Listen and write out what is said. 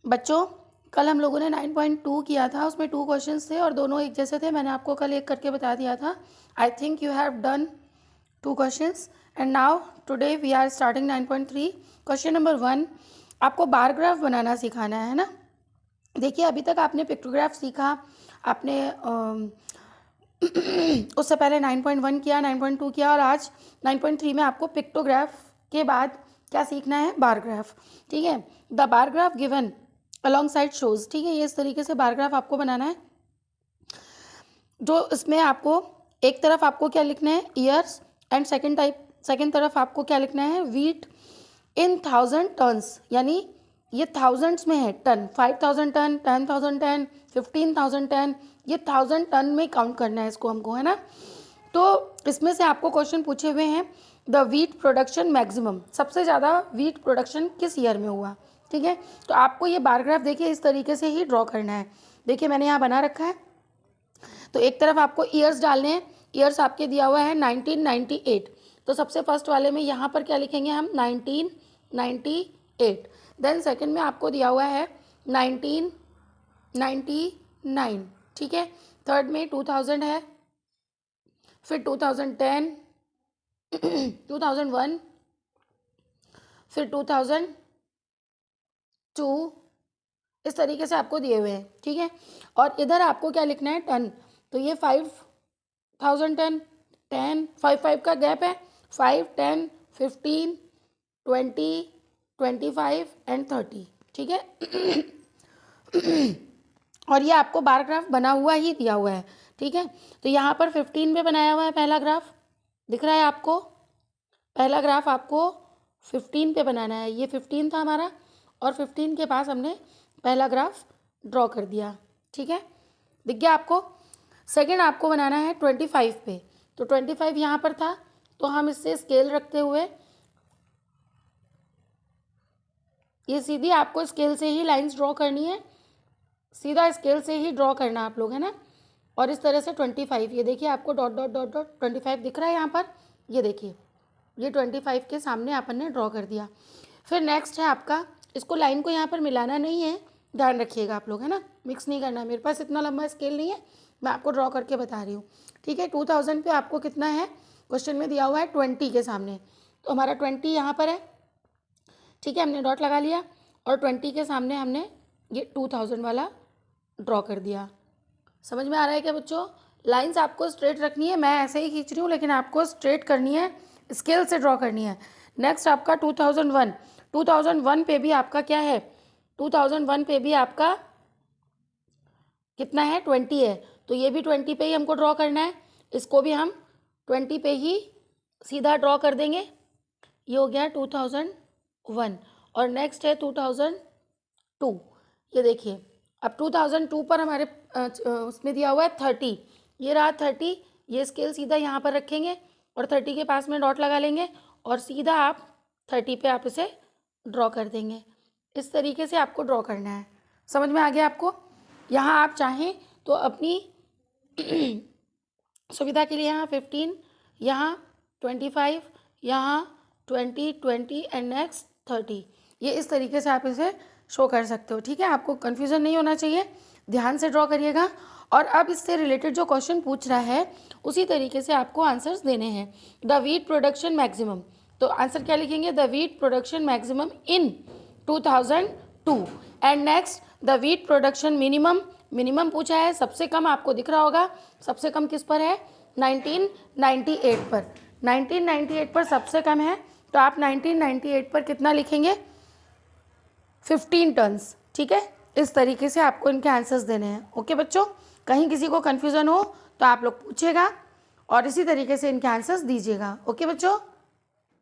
बच्चों कल हम लोगों ने 9.2 किया था, उसमें 2 क्वेश्चंस थे और दोनों एक जैसे थे। मैंने आपको कल एक करके बता दिया था। I think you have done 2 questions and now today we are starting 9.3। Question number 1, आपको बार ग्राफ बनाना सिखाना है ना। देखिए अभी तक आपने पिक्टोग्राफ सीखा, आपने उससे पहले 9.1 किया, 9.2 किया और आज 9.3 में आपको पिक्टोग्राफ के बाद क्या सीखना है, बार ग्राफ। ठीक है, the bar graph given along side shows. ठीक है, ये इस तरीके से बार ग्राफ आपको बनाना है। जो इसमें आपको एक तरफ आपको क्या लिखना है, ईयर्स, एंड सेकेंड तरफ आपको क्या लिखना है, वीट इन 1000 टन्स, यानी ये थाउजेंड्स में है टन, 5000 टन, 10,000 टन, 15,000 टन, ये 1000 टन में काउंट करना है इसको हमको, है ना। तो इसमें से आपको क्वेश्चन पूछे हुए हैं द वीट प्रोडक्शन मैक्सिमम, सबसे ज़्यादा वीट प्रोडक्शन किस ईयर में हुआ। ठीक है, तो आपको ये बार ग्राफ देखिए इस तरीके से ही ड्रॉ करना है। देखिए मैंने यहाँ बना रखा है, तो एक तरफ आपको ईयर्स डालने हैं। ईयर्स आपके दिया हुआ है 1998, तो सबसे फर्स्ट वाले में यहाँ पर क्या लिखेंगे हम, 1998। देन सेकंड में आपको दिया हुआ है 1999। ठीक है, थर्ड में 2000 है, फिर 2010, 2001, फिर 2002, इस तरीके से आपको दिए हुए हैं। ठीक है, और इधर आपको क्या लिखना है, टन, तो ये 5000 टन, 10, 5 का गैप है, 5, 10, 15, 20, 25 एंड 30। ठीक है और ये आपको बार ग्राफ बना हुआ ही दिया हुआ है। ठीक है, तो यहाँ पर 15 पे बनाया हुआ है पहला ग्राफ, दिख रहा है आपको। पहला ग्राफ आपको 15 पे बनाना है, ये 15 था हमारा और 15 के पास हमने पहला ग्राफ ड्रॉ कर दिया। ठीक है, दिख गया आपको। सेकंड आपको बनाना है 25 पे, तो 25 यहाँ पर था, तो हम इससे स्केल रखते हुए ये सीधी आपको स्केल से ही लाइंस ड्रॉ करनी है, सीधा स्केल से ही ड्रॉ करना आप लोग, है ना। और इस तरह से 25, ये देखिए आपको डॉट डॉट डॉट डॉट 25 दिख रहा है यहाँ पर, ये देखिए ये 25 के सामने अपन ने ड्रॉ कर दिया। फिर नेक्स्ट है आपका, इसको लाइन को यहाँ पर मिलाना नहीं है, ध्यान रखिएगा आप लोग, है ना, मिक्स नहीं करना। मेरे पास इतना लंबा स्केल नहीं है, मैं आपको ड्रॉ करके बता रही हूँ। ठीक है, 2000 पे आपको कितना है, क्वेश्चन में दिया हुआ है 20 के सामने, तो हमारा 20 यहाँ पर है। ठीक है, हमने डॉट लगा लिया और 20 के सामने हमने ये 2000 वाला ड्रॉ कर दिया। समझ में आ रहा है क्या बच्चों। लाइंस आपको स्ट्रेट रखनी है, मैं ऐसे ही खींच रही हूँ, लेकिन आपको स्ट्रेट करनी है, स्केल से ड्रॉ करनी है। नेक्स्ट आपका 2001 पे भी आपका क्या है, 2001 पे भी आपका कितना है, 20 है, तो ये भी 20 पे ही हमको ड्रॉ करना है। इसको भी हम 20 पे ही सीधा ड्रॉ कर देंगे। ये हो गया 2001 और नेक्स्ट है 2002। ये देखिए अब 2002 पर हमारे उसमें दिया हुआ है 30, ये रहा 30, ये स्केल सीधा यहाँ पर रखेंगे और 30 के पास में डॉट लगा लेंगे और सीधा आप 30 पे आप इसे ड्रॉ कर देंगे। इस तरीके से आपको ड्रॉ करना है। समझ में आ गया आपको। यहाँ आप चाहें तो अपनी सुविधा के लिए यहाँ 15, यहाँ 25, यहाँ 20 एंड नेक्स्ट 30, ये इस तरीके से आप इसे शो कर सकते हो। ठीक है, आपको कन्फ्यूज़न नहीं होना चाहिए, ध्यान से ड्रॉ करिएगा। और अब इससे रिलेटेड जो क्वेश्चन पूछ रहा है उसी तरीके से आपको आंसर्स देने हैं। द वीट प्रोडक्शन मैक्सिमम, तो आंसर क्या लिखेंगे, the wheat production maximum in 2002 and next the wheat production minimum, minimum पूछा है, सबसे कम आपको दिख रहा होगा, सबसे कम किस पर है, 1998 पर, 1998 पर सबसे कम है, तो आप 1998 पर कितना लिखेंगे, 15 टन्स। ठीक है, इस तरीके से आपको इनके आंसर्स देने हैं। ओके बच्चों, कहीं किसी को कन्फ्यूज़न हो तो आप लोग पूछिएगा और इसी तरीके से इनके आंसर्स दीजिएगा। ओके बच्चों।